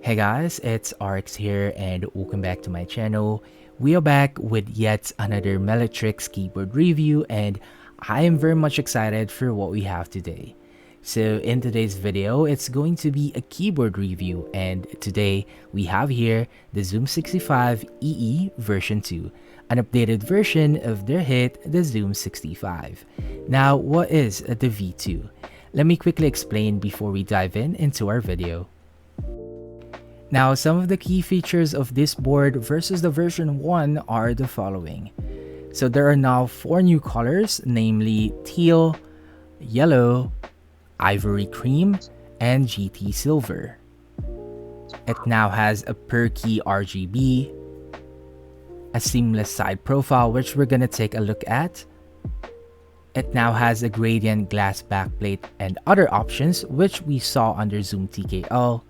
Hey guys, it's RX here and welcome back to my channel. We are back with yet another Meletrix keyboard review and I am very much excited for what we have today. So in today's video, it's going to be a keyboard review and today we have here the Zoom65 EE version 2, an updated version of their hit, the Zoom65. Now, what is the V2? Let me quickly explain before we dive into our video. Now, some of the key features of this board versus the version 1 are the following. So there are now 4 new colors, namely teal, yellow, ivory cream, and GT silver. It now has a per key RGB, a seamless side profile which we're gonna take a look at. It now has a gradient glass backplate and other options which we saw under Zoom TKL.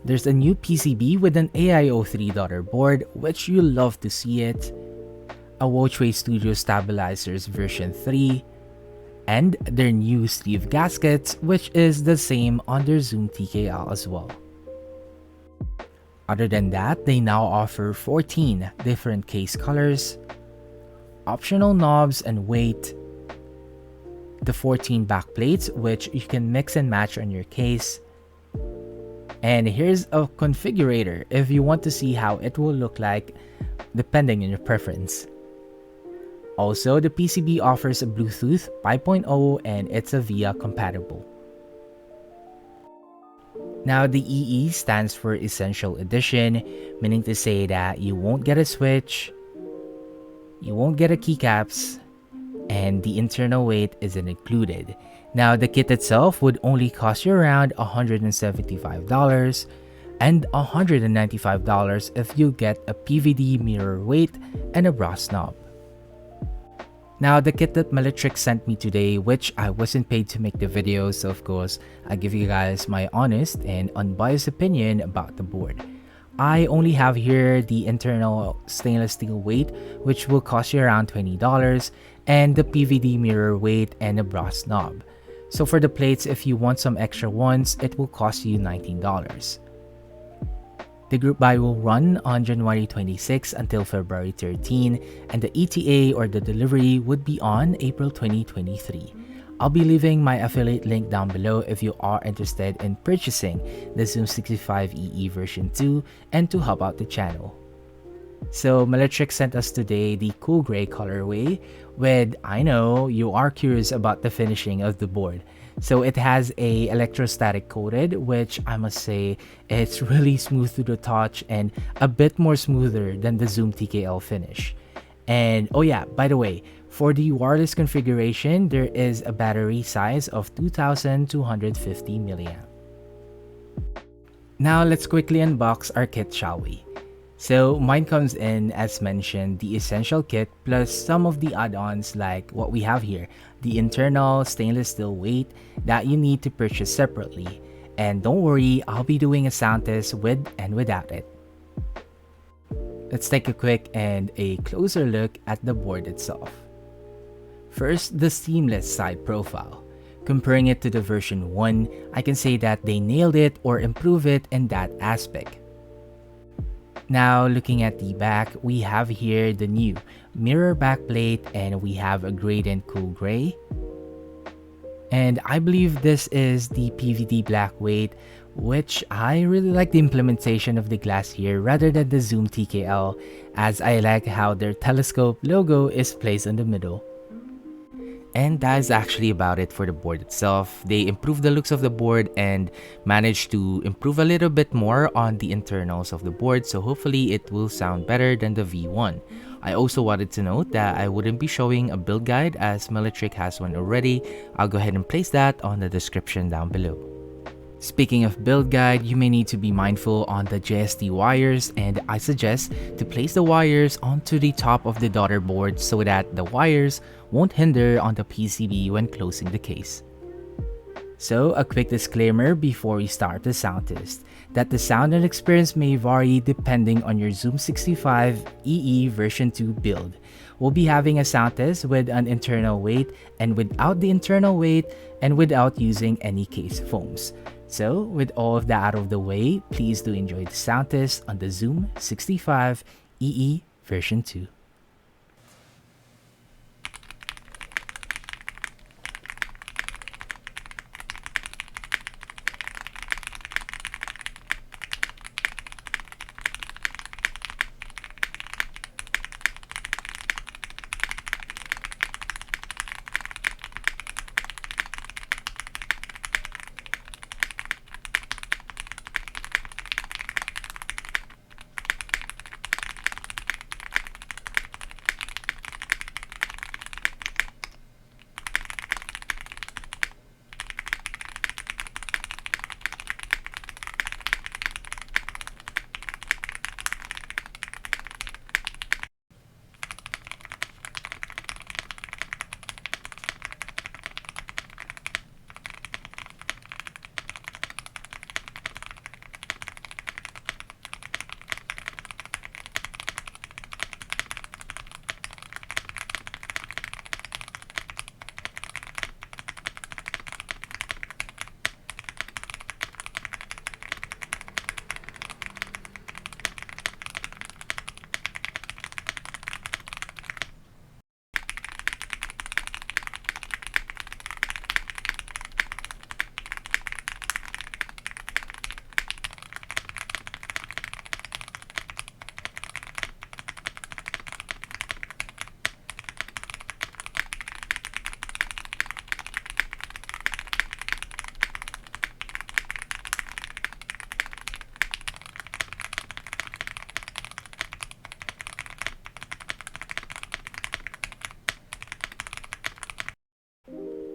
There's a new PCB with an AIO3 daughter board, which you'll love to see it, a Watchway Studio Stabilizers version 3, and their new sleeve gaskets, which is the same under Zoom TKL as well. Other than that, they now offer 14 different case colors, optional knobs and weight, the 14 backplates, which you can mix and match on your case, and here's a configurator if you want to see how it will look like depending on your preference. Also, the PCB offers a Bluetooth 5.0 and it's a VIA compatible. Now, the EE stands for Essential Edition, meaning to say that you won't get a switch, you won't get a keycaps, and the internal weight isn't included. Now, the kit itself would only cost you around $175 and $195 if you get a PVD mirror weight and a brass knob. Now, the kit that Meletrix sent me today, which I wasn't paid to make the video, so of course, I give you guys my honest and unbiased opinion about the board. I only have here the internal stainless steel weight, which will cost you around $20, and the PVD mirror weight and a brass knob. So for the plates, if you want some extra ones, it will cost you $19. The group buy will run on January 26 until February 13, and the ETA or the delivery would be on April 2023. I'll be leaving my affiliate link down below if you are interested in purchasing the Zoom65 EE version 2 and to help out the channel. So Meletrix sent us today the cool gray colorway with, I know you are curious about the finishing of the board. So it has a electrostatic coated, which I must say it's really smooth to the touch and a bit more smoother than the Zoom TKL finish. And oh yeah, by the way, for the wireless configuration, there is a battery size of 2250 mAh. Now let's quickly unbox our kit, shall we? So mine comes in, as mentioned, the essential kit plus some of the add-ons like what we have here, the internal stainless steel weight that you need to purchase separately. And don't worry, I'll be doing a sound test with and without it. Let's take a quick and a closer look at the board itself. First, the seamless side profile. Comparing it to the version 1, I can say that they nailed it or improved it in that aspect. Now, looking at the back, we have here the new mirror backplate and we have a gradient cool gray. And I believe this is the PVD black weight, which I really like the implementation of the glass here rather than the Zoom TKL, as I like how their telescope logo is placed in the middle. And that is actually about it for the board itself. They improved the looks of the board and managed to improve a little bit more on the internals of the board, so hopefully it will sound better than the V1. I also wanted to note that I wouldn't be showing a build guide as Meletrix has one already. I'll go ahead and place that on the description down below. Speaking of build guide, you may need to be mindful on the JST wires, and I suggest to place the wires onto the top of the daughter board so that the wires won't hinder on the PCB when closing the case. So a quick disclaimer before we start the sound test, that the sound and experience may vary depending on your Zoom65 EE version 2 build. We'll be having a sound test with an internal weight and without the internal weight and without using any case foams. So, with all of that out of the way, please do enjoy the sound test on the Zoom65 EE version 2.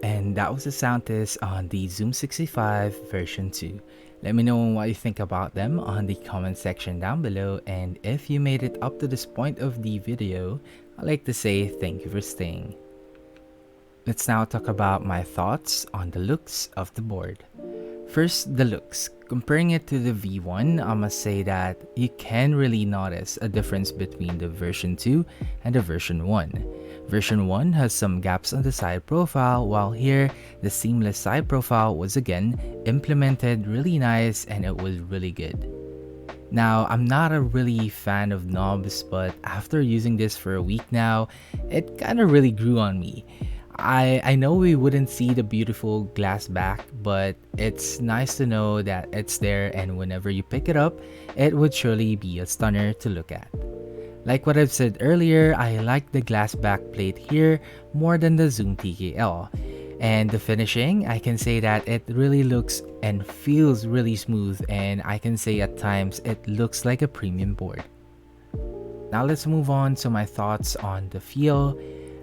And that was the sound test on the Zoom65 version 2. Let me know what you think about them on the comment section down below, and if you made it up to this point of the video, I'd like to say thank you for staying. Let's now talk about my thoughts on the looks of the board. First, the looks. Comparing it to the V1, I must say that you can really notice a difference between the version 2 and the version 1. Version 1 has some gaps on the side profile, while here, the seamless side profile was again implemented really nice and it was really good. Now, I'm not a really fan of knobs, but after using this for a week now, it kinda really grew on me. I know we wouldn't see the beautiful glass back, but it's nice to know that it's there, and whenever you pick it up, it would surely be a stunner to look at. Like what I've said earlier, I like the glass back plate here more than the Zoom TKL. And the finishing, I can say that it really looks and feels really smooth, and I can say at times it looks like a premium board. Now let's move on to my thoughts on the feel.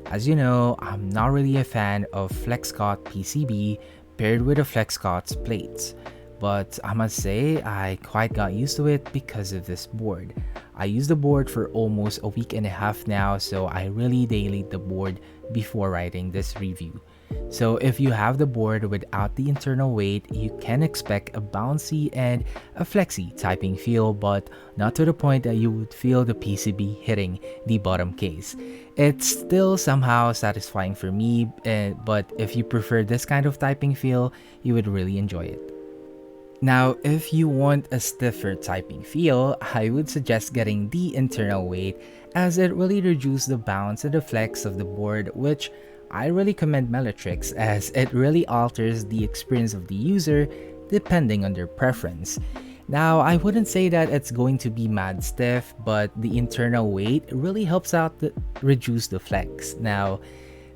As you know, I'm not really a fan of FlexCut PCB paired with a FlexCut's plates, but I must say I quite got used to it because of this board. I used the board for almost a week and a half now, so I really dailied the board before writing this review. So if you have the board without the internal weight, you can expect a bouncy and a flexy typing feel, but not to the point that you would feel the PCB hitting the bottom case. It's still somehow satisfying for me, but if you prefer this kind of typing feel, you would really enjoy it. Now, if you want a stiffer typing feel, I would suggest getting the internal weight, as it really reduces the bounce and the flex of the board, which I really commend Meletrix, as it really alters the experience of the user depending on their preference. Now, I wouldn't say that it's going to be mad stiff, but the internal weight really helps out to reduce the flex. Now,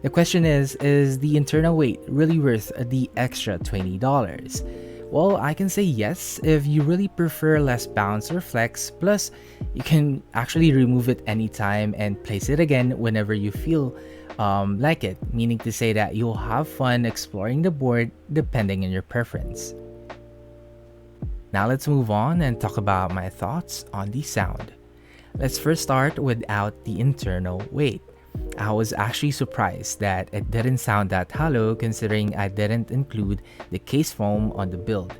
the question is the internal weight really worth the extra $20? Well, I can say yes if you really prefer less bounce or flex, plus you can actually remove it anytime and place it again whenever you feel like it, meaning to say that you'll have fun exploring the board depending on your preference. Now let's move on and talk about my thoughts on the sound. Let's first start without the internal weight. I was actually surprised that it didn't sound that hollow, considering I didn't include the case foam on the build.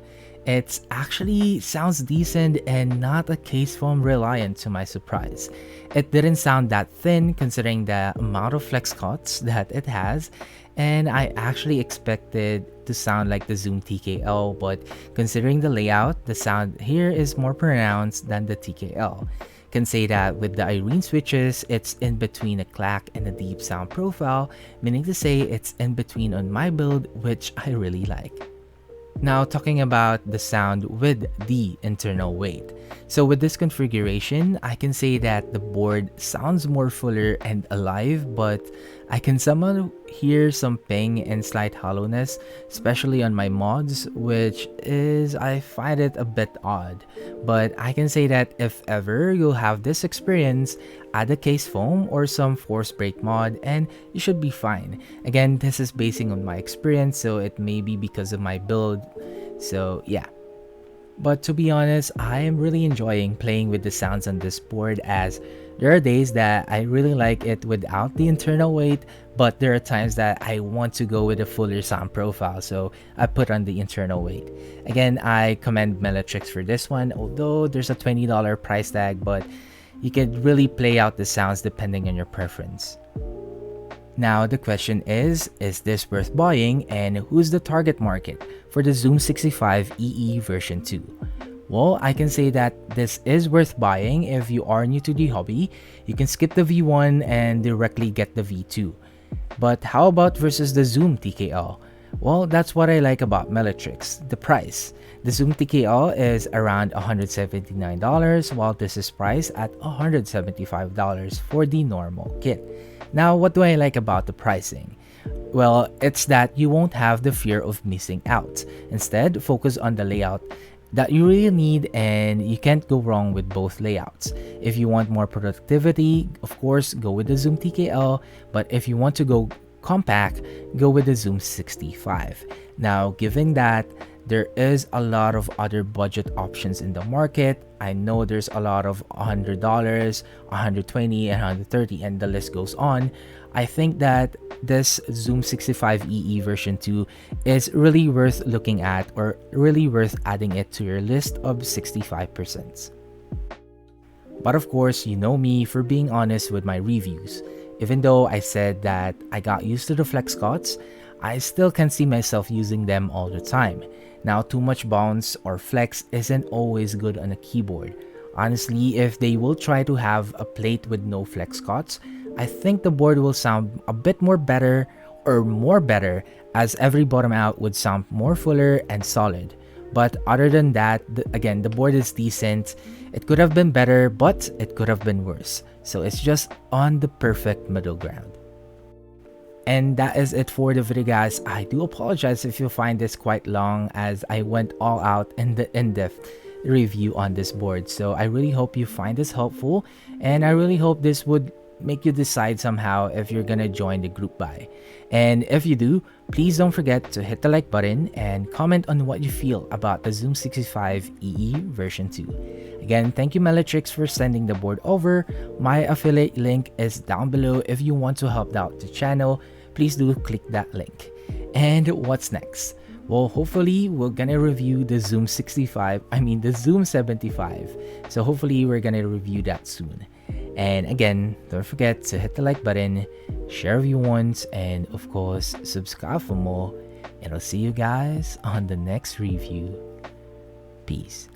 It actually sounds decent and not a case foam reliant to my surprise. It didn't sound that thin considering the amount of flex cuts that it has, and I actually expected to sound like the Zoom TKL, but considering the layout, the sound here is more pronounced than the TKL. Can say that with the Irene switches, it's in between a clack and a deep sound profile, meaning to say it's in between on my build, which I really like. Now talking about the sound with the internal weight. So with this configuration, I can say that the board sounds more fuller and alive, but I can somehow hear some ping and slight hollowness, especially on my mods, which is, I find it a bit odd. But I can say that if ever you'll have this experience, add a case foam or some force brake mod and you should be fine. Again, this is basing on my experience, so it may be because of my build. So yeah. But to be honest, I am really enjoying playing with the sounds on this board, as there are days that I really like it without the internal weight, but there are times that I want to go with a fuller sound profile, so I put on the internal weight. Again, I commend Meletrix for this one, although there's a $20 price tag, but you can really play out the sounds depending on your preference. Now the question is this worth buying, and who's the target market for the Zoom65 EE version 2? Well, I can say that this is worth buying if you are new to the hobby. You can skip the V1 and directly get the V2. But how about versus the Zoom TKL? Well, that's what I like about Meletrix, the price. The Zoom TKL is around $179, while this is priced at $175 for the normal kit. Now, what do I like about the pricing? Well, it's that you won't have the fear of missing out. Instead, focus on the layout that you really need, and you can't go wrong with both layouts. If you want more productivity, of course, go with the Zoom TKL, but if you want to go compact, go with the Zoom65. Now, given that there is a lot of other budget options in the market, I know there's a lot of $100, $120, and $130, and the list goes on. I think that this Zoom65 EE version 2 is really worth looking at, or really worth adding it to your list of 65%. But of course, you know me for being honest with my reviews. Even though I said that I got used to the flex cuts, I still can't see myself using them all the time. Now, too much bounce or flex isn't always good on a keyboard. Honestly, if they will try to have a plate with no flex cuts, I think the board will sound a bit more better, or more better, as every bottom out would sound more fuller and solid. But other than that, again, the board is decent. It could have been better, but it could have been worse. So it's just on the perfect middle ground. And that is it for the video, guys. I do apologize if you find this quite long, as I went all out in the in-depth review on this board. So I really hope you find this helpful, and I really hope this would make you decide somehow if you're gonna join the group buy. And if you do, please don't forget to hit the like button and comment on what you feel about the Zoom65 EE version 2. Again, thank you Meletrix for sending the board over. My affiliate link is down below. If you want to help out the channel, please do click that link. And what's next? Well, hopefully we're gonna review the the Zoom75. So hopefully we're gonna review that soon. And again, don't forget to hit the like button, share if you want, and of course, subscribe for more. And I'll see you guys on the next review. Peace.